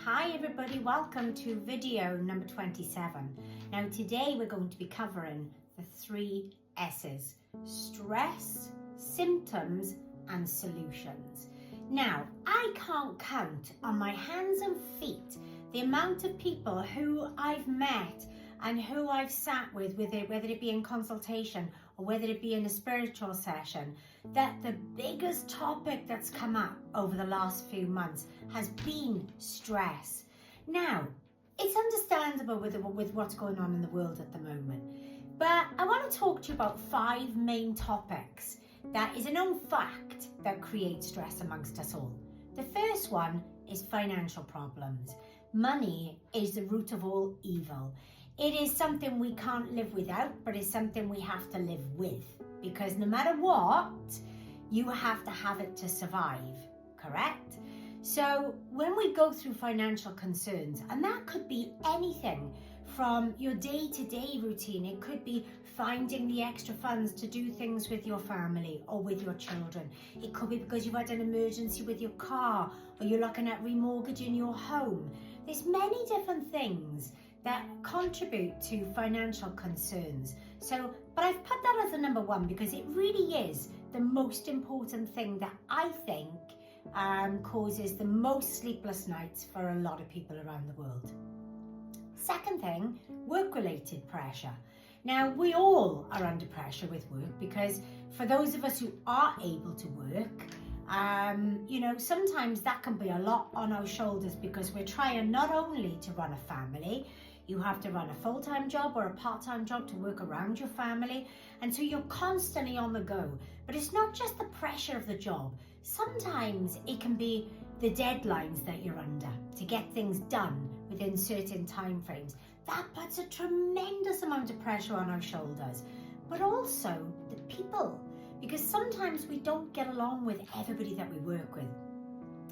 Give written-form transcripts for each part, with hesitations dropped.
Hi everybody, welcome to video number 27. Now today we're going to be covering the 3 S's: stress, symptoms and solutions. Now I can't count on my hands and feet the amount of people who I've met and who I've sat with it, whether it be in consultation or whether it be in a spiritual session, that the biggest topic that's come up over the last few months has been stress. Now, it's understandable with what's going on in the world at the moment, but I want to talk to you about 5 main topics that is a known fact that create stress amongst us all. The first one is financial problems. Money is the root of all evil. It is something we can't live without, but it's something we have to live with, because no matter what, you have to have it to survive, correct? So when we go through financial concerns, and that could be anything from your day-to-day routine, it could be finding the extra funds to do things with your family or with your children. It could be because you've had an emergency with your car, or you're looking at remortgaging your home. There's many different things that contribute to financial concerns. But I've put that as a number 1 because it really is the most important thing that I think causes the most sleepless nights for a lot of people around the world. Second thing, work-related pressure. Now, we all are under pressure with work, because for those of us who are able to work, sometimes that can be a lot on our shoulders, because we're trying not only to run a family, you have to run a full-time job or a part-time job to work around your family, and so you're constantly on the go. But it's not just the pressure of the job. Sometimes it can be the deadlines that you're under to get things done within certain time frames. That puts a tremendous amount of pressure on our shoulders, but also the people, because sometimes we don't get along with everybody that we work with.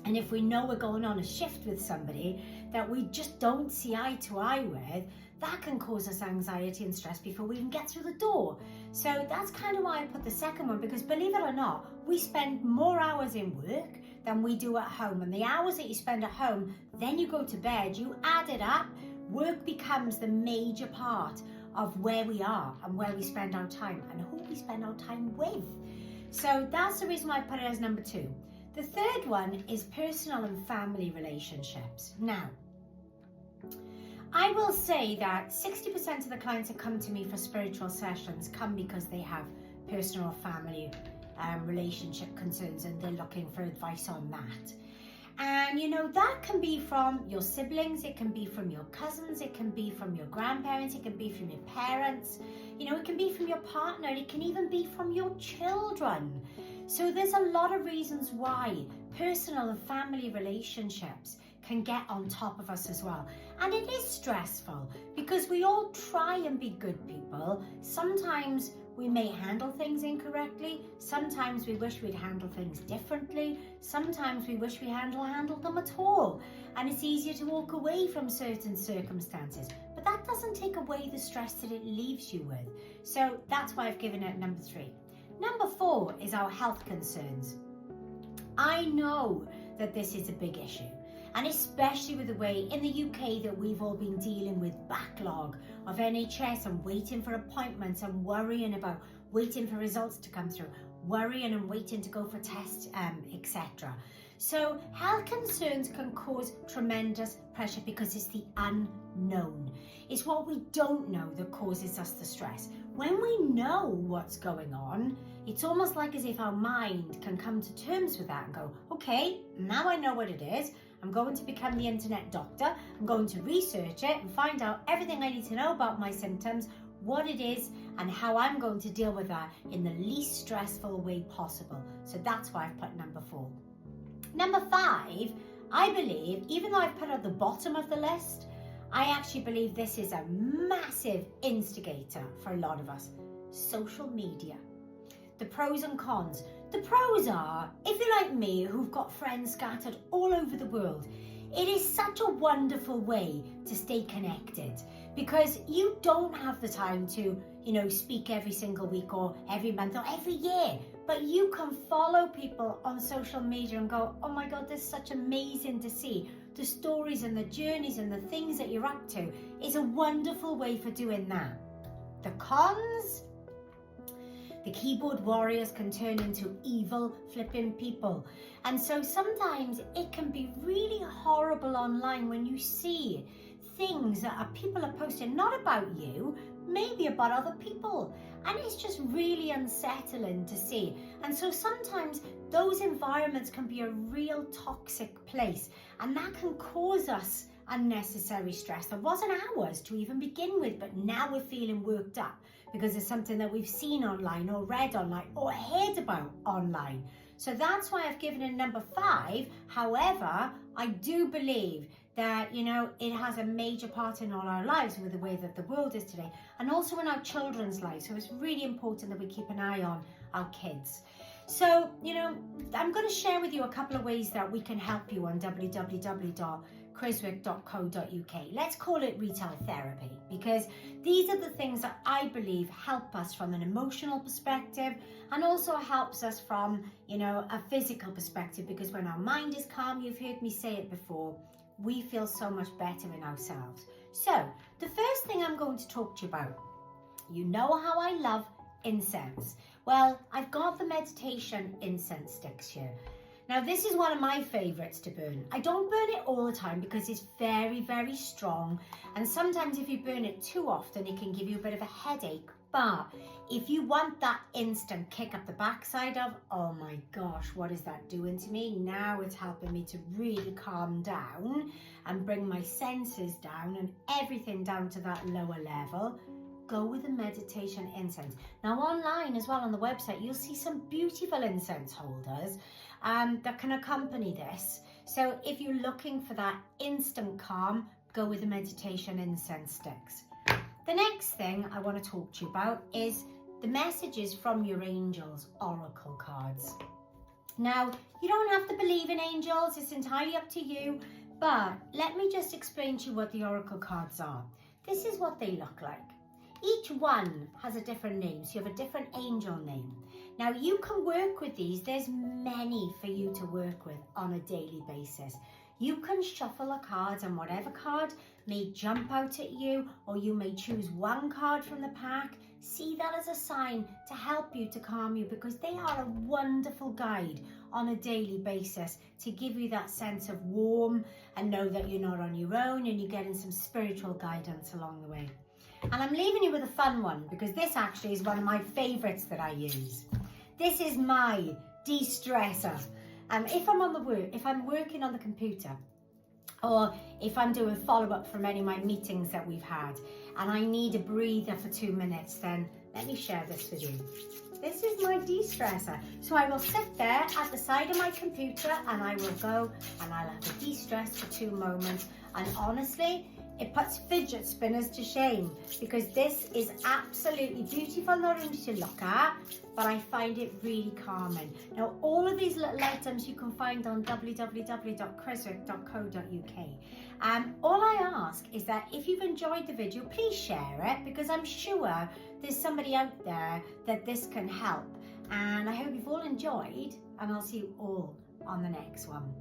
And if we know we're going on a shift with somebody that we just don't see eye to eye with, that can cause us anxiety and stress before we even get through the door. So that's kind of why I put the second one, because believe it or not, we spend more hours in work than we do at home. And the hours that you spend at home, then you go to bed, you add it up, work becomes the major part of where we are and where we spend our time and who we spend our time with. So that's the reason why I put it as number 2. The third one is personal and family relationships. Now, I will say that 60% of the clients that come to me for spiritual sessions come because they have personal or family relationship concerns, and they're looking for advice on that. And that can be from your siblings, it can be from your cousins, it can be from your grandparents, it can be from your parents, it can be from your partner, it can even be from your children. So there's a lot of reasons why personal and family relationships can get on top of us as well. And it is stressful because we all try and be good people. Sometimes we may handle things incorrectly. Sometimes we wish we'd handle things differently. Sometimes we wish we handled them at all. And it's easier to walk away from certain circumstances. But that doesn't take away the stress that it leaves you with. So that's why I've given it number 3. Number 4 is our health concerns. I know that this is a big issue, and especially with the way in the UK that we've all been dealing with backlog of NHS and waiting for appointments and worrying about waiting for results to come through, worrying and waiting to go for tests, etc. So health concerns can cause tremendous pressure because it's the unknown. It's what we don't know that causes us the stress. When we know what's going on, it's almost like as if our mind can come to terms with that and go, okay, now I know what it is. I'm going to become the internet doctor. I'm going to research it and find out everything I need to know about my symptoms, what it is, and how I'm going to deal with that in the least stressful way possible. So that's why I've put number 4. Number 5, I believe, even though I've put it at the bottom of the list, I actually believe this is a massive instigator for a lot of us. Social media. The pros and cons. The pros are, if you're like me, who've got friends scattered all over the world, it is such a wonderful way to stay connected, because you don't have the time to, speak every single week or every month or every year. But you can follow people on social media and go, oh my God, this is such amazing to see. the stories and the journeys and the things that you're up to is a wonderful way for doing that. The cons? The keyboard warriors can turn into evil flipping people. And so sometimes it can be really horrible online when you see things that people are posting, not about you, maybe about other people. And it's just really unsettling to see. And so sometimes those environments can be a real toxic place. And that can cause us unnecessary stress that wasn't ours to even begin with, but now we're feeling worked up because it's something that we've seen online or read online or heard about online. So that's why I've given it number 5. However, I do believe that, you know, it has a major part in all our lives with the way that the world is today, and also in our children's lives. So it's really important that we keep an eye on our kids. So, you know, I'm going to share with you a couple of ways that we can help you on www.criswick.co.uk. Let's call it retail therapy, because these are the things that I believe help us from an emotional perspective, and also helps us from, you know, a physical perspective, because when our mind is calm, you've heard me say it before, we feel so much better in ourselves. So the first thing I'm going to talk to you about, you know how I love incense. Well, I've got the meditation incense sticks here. Now, this is one of my favorites to burn. I don't burn it all the time because it's very, very strong. And sometimes if you burn it too often, it can give you a bit of a headache. But if you want that instant kick up the backside of, oh my gosh, what is that doing to me? Now it's helping me to really calm down and bring my senses down and everything down to that lower level. Go with the meditation incense. Now online as well on the website, you'll see some beautiful incense holders that can accompany this. So if you're looking for that instant calm, go with the meditation incense sticks. The next thing I want to talk to you about is the messages from your angels oracle cards. Now, you don't have to believe in angels, it's entirely up to you, but let me just explain to you what the oracle cards are. This is what they look like. Each one has a different name, so you have a different angel name. Now you can work with these, there's many for you to work with on a daily basis. You can shuffle the cards and whatever card may jump out at you, or you may choose one card from the pack. See that as a sign to help you, to calm you, because they are a wonderful guide on a daily basis to give you that sense of warmth and know that you're not on your own and you're getting some spiritual guidance along the way. And I'm leaving you with a fun one, because this actually is one of my favorites that I use. This is my de-stressor. If I'm working on the computer, or if I'm doing follow-up from any of my meetings that we've had, and I need a breather for 2 minutes, then let me share this with you. This is my de-stressor. So I will sit there at the side of my computer and I will go and I'll have a de-stress for 2 moments. And honestly, it puts fidget spinners to shame, because this is absolutely beautiful not only to look at, but I find it really calming. Now, all of these little items you can find on www.criswick.co.uk. All I ask is that if you've enjoyed the video, please share it, because I'm sure there's somebody out there that this can help. And I hope you've all enjoyed, and I'll see you all on the next one.